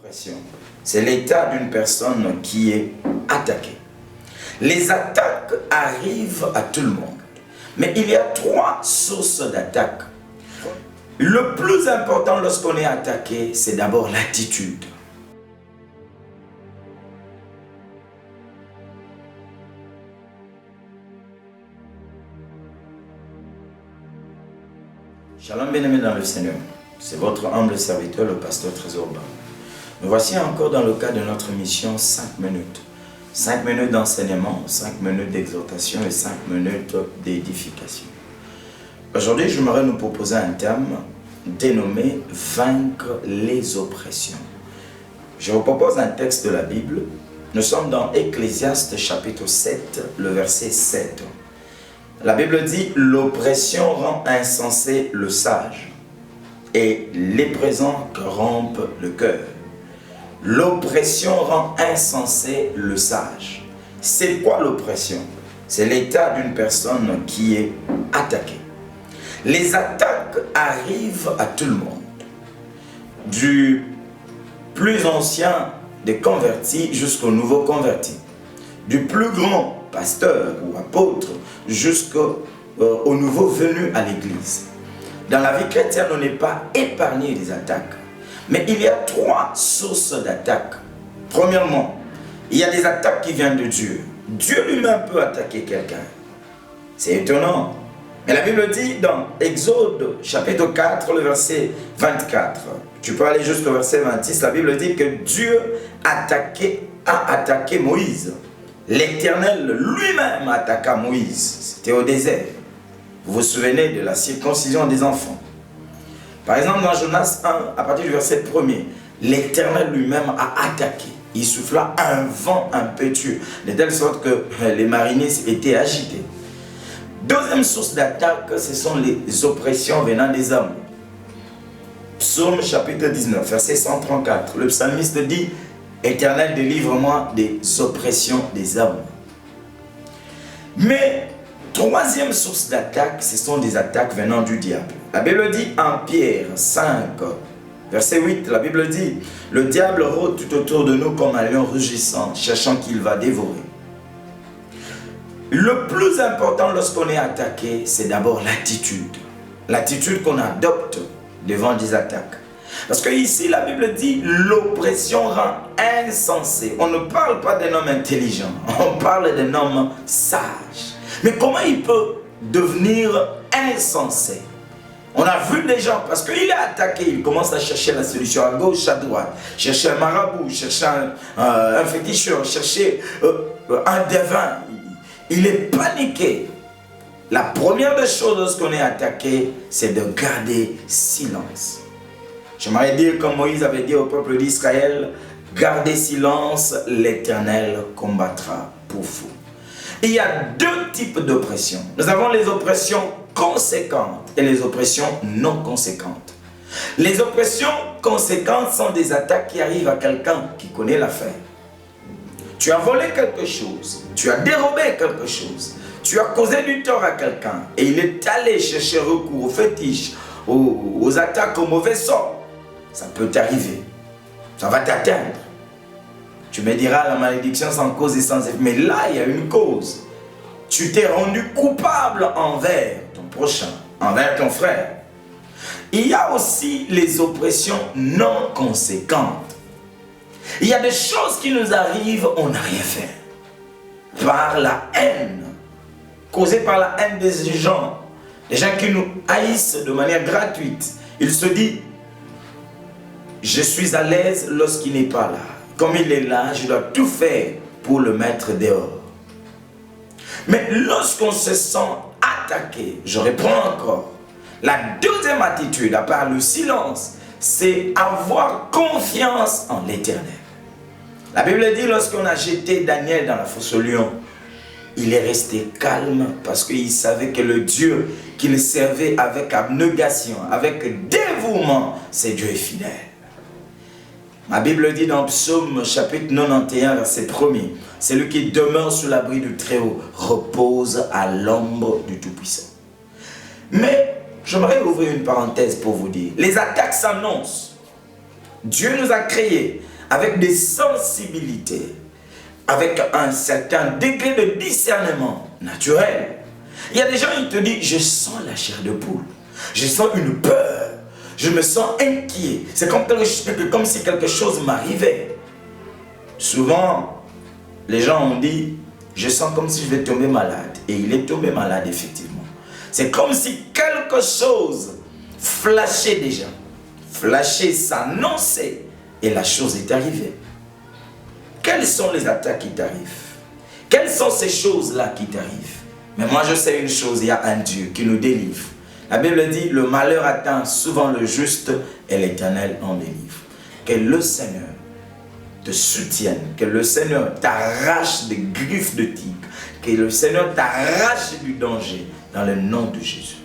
L'oppression, c'est l'état d'une personne qui est attaquée. Les attaques arrivent à tout le monde. Mais il y a trois sources d'attaque. Le plus important lorsqu'on est attaqué, c'est d'abord l'attitude. Shalom bien-aimés dans le Seigneur. C'est votre humble serviteur, le pasteur Trésor Bam. Nous voici encore dans le cadre de notre mission 5 minutes. 5 minutes d'enseignement, 5 minutes d'exhortation et 5 minutes d'édification. Aujourd'hui, j'aimerais nous proposer un thème dénommé « Vaincre les oppressions ». Je vous propose un texte de la Bible. Nous sommes dans Ecclésiaste chapitre 7, le verset 7. La Bible dit « L'oppression rend insensé le sage et les présents corrompent le cœur. » L'oppression rend insensé le sage. C'est quoi l'oppression? C'est l'état d'une personne qui est attaquée. Les attaques arrivent à tout le monde. Du plus ancien des convertis jusqu'au nouveau converti. Du plus grand pasteur ou apôtre jusqu'au nouveau venu à l'église. Dans la vie chrétienne, on n'est pas épargné des attaques. Mais il y a trois sources d'attaques. Premièrement, il y a des attaques qui viennent de Dieu. Dieu lui-même peut attaquer quelqu'un. C'est étonnant. Mais la Bible dit dans Exode chapitre 4, le verset 24. Tu peux aller jusqu'au verset 26. La Bible dit que Dieu a attaqué Moïse. L'Éternel lui-même attaqua Moïse. C'était au désert. Vous vous souvenez de la circoncision des enfants. Par exemple, dans Jonas 1, à partir du verset 1er, l'Éternel lui-même a attaqué. Il souffla un vent impétueux, de telle sorte que les mariniers étaient agités. Deuxième source d'attaque, ce sont les oppressions venant des hommes. Psaume chapitre 19, verset 134. Le psalmiste dit « Éternel, délivre-moi des oppressions des hommes ». Mais troisième source d'attaque, ce sont des attaques venant du diable. La Bible dit en Pierre 5, verset 8, la Bible dit « Le diable rôde tout autour de nous comme un lion rugissant, cherchant qu'il va dévorer. » Le plus important lorsqu'on est attaqué, c'est d'abord l'attitude. L'attitude qu'on adopte devant des attaques. Parce que ici, la Bible dit « L'oppression rend insensé ». On ne parle pas d'un homme intelligent, on parle d'un homme sage. Mais comment il peut devenir insensé? On a vu des gens, parce qu'il est attaqué, il commence à chercher la solution à gauche, à droite. Chercher un marabout, chercher un féticheur, chercher un devin. Il est paniqué. La première des choses lorsqu'on est attaqué, c'est de garder silence. J'aimerais dire comme Moïse avait dit au peuple d'Israël, gardez silence, l'Éternel combattra pour vous. Il y a deux types d'oppression. Nous avons les oppressions conséquentes et les oppressions non conséquentes. Les oppressions conséquentes sont des attaques qui arrivent à quelqu'un qui connaît l'affaire. Tu as volé quelque chose, tu as dérobé quelque chose, tu as causé du tort à quelqu'un et il est allé chercher recours aux fétiches, aux attaques, au mauvais sort. Ça peut t'arriver, ça va t'atteindre. Tu me diras la malédiction sans cause et sans effet. Mais là, il y a une cause. Tu t'es rendu coupable envers ton prochain, envers ton frère. Il y a aussi les oppressions non conséquentes. Il y a des choses qui nous arrivent, on n'a rien fait. Par la haine, causée par la haine des gens. Les gens qui nous haïssent de manière gratuite. Il se dit, je suis à l'aise lorsqu'il n'est pas là. Comme il est là, je dois tout faire pour le mettre dehors. Mais lorsqu'on se sent attaqué, je reprends encore, la deuxième attitude, à part le silence, c'est avoir confiance en l'Éternel. La Bible dit, lorsqu'on a jeté Daniel dans la fosse au lion, il est resté calme parce qu'il savait que le Dieu qu'il servait avec abnégation, avec dévouement, c'est Dieu est fidèle. Ma Bible dit dans Psaume chapitre 91, verset 1er, « Celui qui demeure sous l'abri du Très-Haut repose à l'ombre du Tout-Puissant. » Mais j'aimerais ouvrir une parenthèse pour vous dire, les attaques s'annoncent. Dieu nous a créés avec des sensibilités, avec un certain degré de discernement naturel. Il y a des gens qui te disent, je sens la chair de poule, je sens une peur, je me sens inquiet. C'est comme si quelque chose m'arrivait. Souvent, les gens ont dit, je sens comme si je vais tomber malade. Et il est tombé malade, effectivement. C'est comme si quelque chose flashait déjà. Flashait, s'annonçait. Et la chose est arrivée. Quelles sont les attaques qui t'arrivent? Quelles sont ces choses-là qui t'arrivent? Mais moi, je sais une chose, il y a un Dieu qui nous délivre. La Bible dit, le malheur atteint souvent le juste et l'Éternel en délivre. Que le Seigneur te soutienne, que le Seigneur t'arrache des griffes de tigre, que le Seigneur t'arrache du danger dans le nom de Jésus.